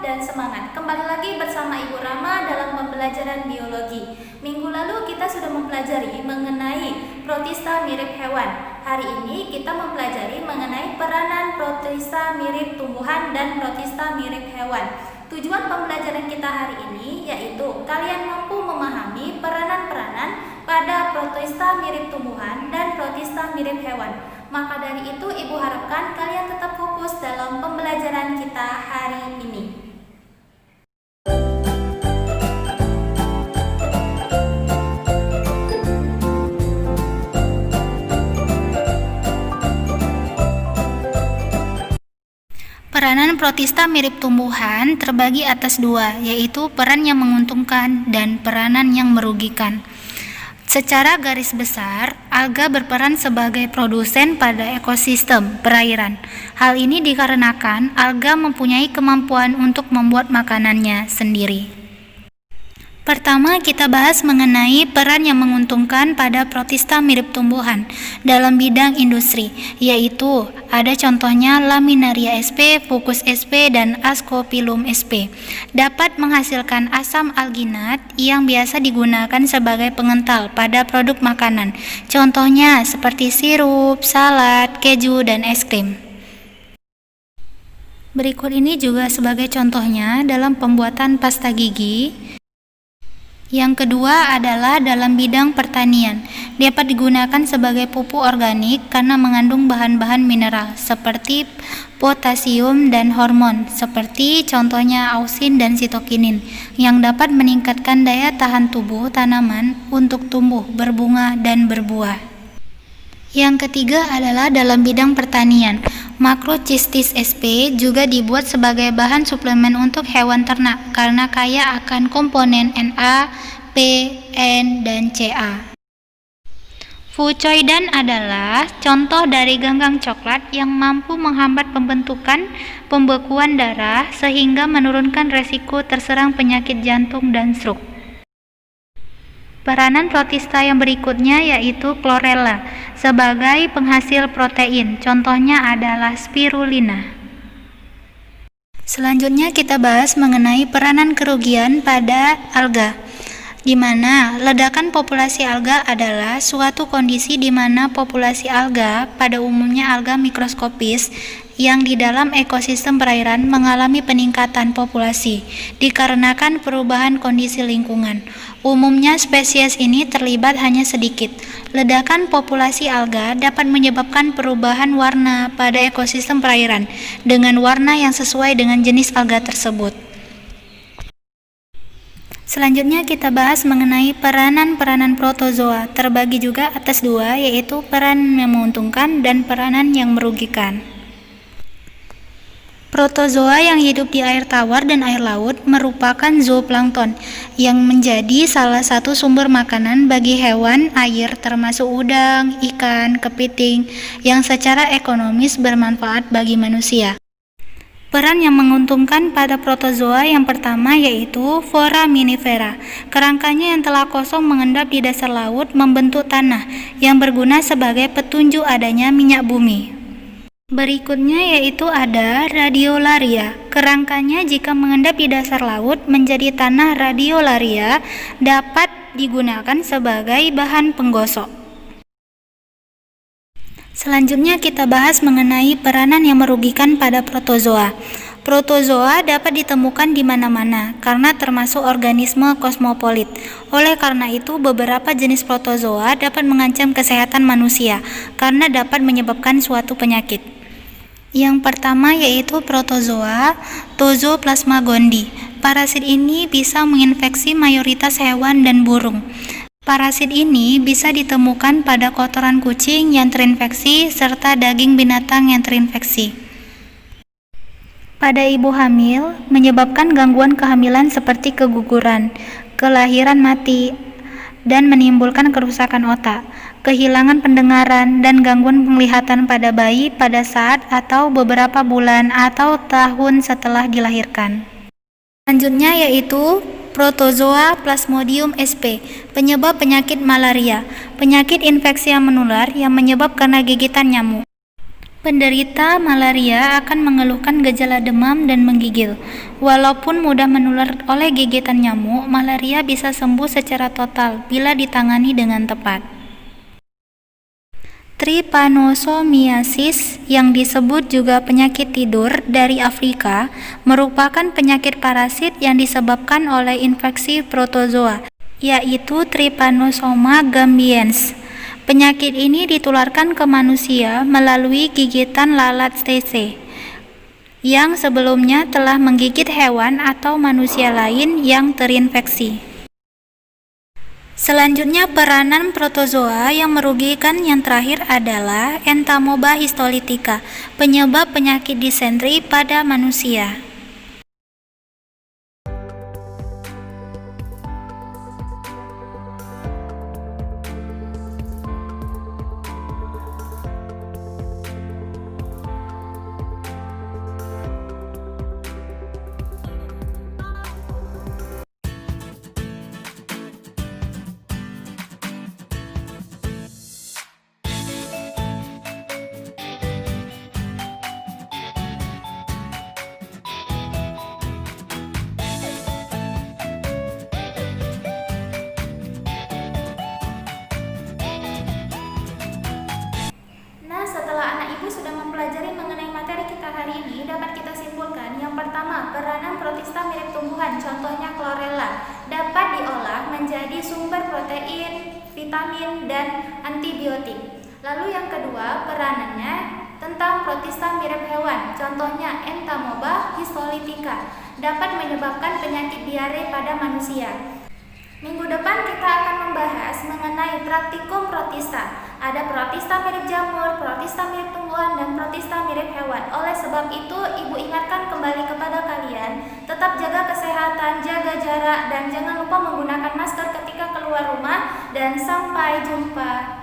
dan semangat. Kembali lagi bersama Ibu Rama dalam pembelajaran biologi. Minggu lalu kita sudah mempelajari mengenai protista mirip hewan. Hari ini kita mempelajari mengenai peranan protista mirip tumbuhan dan protista mirip hewan. Tujuan pembelajaran kita hari ini yaitu kalian mampu memahami peranan-peranan pada protista mirip tumbuhan dan protista mirip hewan. Maka dari itu Ibu harapkan kalian tetap fokus dalam pembelajaran kita hari ini. Peranan protista mirip tumbuhan terbagi atas dua, yaitu peran yang menguntungkan dan peranan yang merugikan. Secara garis besar, alga berperan sebagai produsen pada ekosistem perairan. Hal ini dikarenakan alga mempunyai kemampuan untuk membuat makanannya sendiri. Pertama, kita bahas mengenai peran yang menguntungkan pada protista mirip tumbuhan dalam bidang industri, yaitu ada contohnya Laminaria sp, Fucus sp, dan Ascophyllum sp. Dapat menghasilkan asam alginat yang biasa digunakan sebagai pengental pada produk makanan, contohnya seperti sirup, salad, keju, dan es krim. Berikut ini juga sebagai contohnya dalam pembuatan pasta gigi. Yang kedua adalah dalam bidang pertanian, dapat digunakan sebagai pupuk organik karena mengandung bahan-bahan mineral seperti potasium dan hormon, seperti contohnya ausin dan sitokinin, yang dapat meningkatkan daya tahan tubuh tanaman untuk tumbuh, berbunga, dan berbuah. Yang ketiga adalah dalam bidang pertanian. Macrocystis sp juga dibuat sebagai bahan suplemen untuk hewan ternak karena kaya akan komponen Na, P, N, dan Ca. Fucoidan adalah contoh dari ganggang coklat yang mampu menghambat pembekuan darah sehingga menurunkan resiko terserang penyakit jantung dan stroke. Peranan protista yang berikutnya yaitu chlorella sebagai penghasil protein, contohnya adalah spirulina. Selanjutnya kita bahas mengenai peranan kerugian pada alga, di mana ledakan populasi alga adalah suatu kondisi di mana populasi alga, pada umumnya alga mikroskopis, yang di dalam ekosistem perairan mengalami peningkatan populasi dikarenakan perubahan kondisi lingkungan. Umumnya spesies ini terlibat hanya sedikit. Ledakan populasi alga dapat menyebabkan perubahan warna pada ekosistem perairan dengan warna yang sesuai dengan jenis alga tersebut. Selanjutnya kita bahas mengenai peranan-peranan protozoa, terbagi juga atas dua, yaitu peran yang menguntungkan dan peranan yang merugikan. Protozoa yang hidup di air tawar dan air laut merupakan zooplankton yang menjadi salah satu sumber makanan bagi hewan air termasuk udang, ikan, kepiting yang secara ekonomis bermanfaat bagi manusia. Peran yang menguntungkan pada protozoa yang pertama yaitu foraminifera. Kerangkanya yang telah kosong mengendap di dasar laut membentuk tanah yang berguna sebagai petunjuk adanya minyak bumi. Berikutnya yaitu ada radiolaria. Kerangkanya jika mengendap di dasar laut menjadi tanah radiolaria dapat digunakan sebagai bahan penggosok. Selanjutnya kita bahas mengenai peranan yang merugikan pada protozoa. Protozoa dapat ditemukan di mana-mana karena termasuk organisme kosmopolit. Oleh karena itu, beberapa jenis protozoa dapat mengancam kesehatan manusia karena dapat menyebabkan suatu penyakit. Yang pertama yaitu protozoa Toxoplasma gondii. Parasit ini bisa menginfeksi mayoritas hewan dan burung. Parasit ini bisa ditemukan pada kotoran kucing yang terinfeksi serta daging binatang yang terinfeksi. Pada ibu hamil, menyebabkan gangguan kehamilan seperti keguguran, kelahiran mati, dan menimbulkan kerusakan otak, kehilangan pendengaran, dan gangguan penglihatan pada bayi pada saat atau beberapa bulan atau tahun setelah dilahirkan. Selanjutnya yaitu Protozoa Plasmodium sp, penyebab penyakit malaria, penyakit infeksi yang menular yang menyebab karena gigitan nyamuk. Penderita malaria akan mengeluhkan gejala demam dan menggigil. Walaupun mudah menular oleh gigitan nyamuk, malaria bisa sembuh secara total bila ditangani dengan tepat. Trypanosomiasis, yang disebut juga penyakit tidur dari Afrika, merupakan penyakit parasit yang disebabkan oleh infeksi protozoa, yaitu Trypanosoma gambiense. Penyakit ini ditularkan ke manusia melalui gigitan lalat TC, yang sebelumnya telah menggigit hewan atau manusia lain yang terinfeksi. Selanjutnya, peranan protozoa yang merugikan yang terakhir adalah Entamoeba histolytica, penyebab penyakit disentri pada manusia. Setelah anak ibu sudah mempelajari mengenai materi kita hari ini, dapat kita simpulkan yang pertama, peranan protista mirip tumbuhan, contohnya chlorella, dapat diolah menjadi sumber protein, vitamin, dan antibiotik. Lalu yang kedua, peranannya tentang protista mirip hewan, contohnya Entamoeba histolytica, dapat menyebabkan penyakit diare pada manusia. Minggu depan kita akan membahas mengenai praktikum protista. Ada protista mirip jamur, protista mirip tumbuhan, dan protista mirip hewan. Oleh sebab itu, Ibu ingatkan kembali kepada kalian, tetap jaga kesehatan, jaga jarak, dan jangan lupa menggunakan masker ketika keluar rumah, dan sampai jumpa.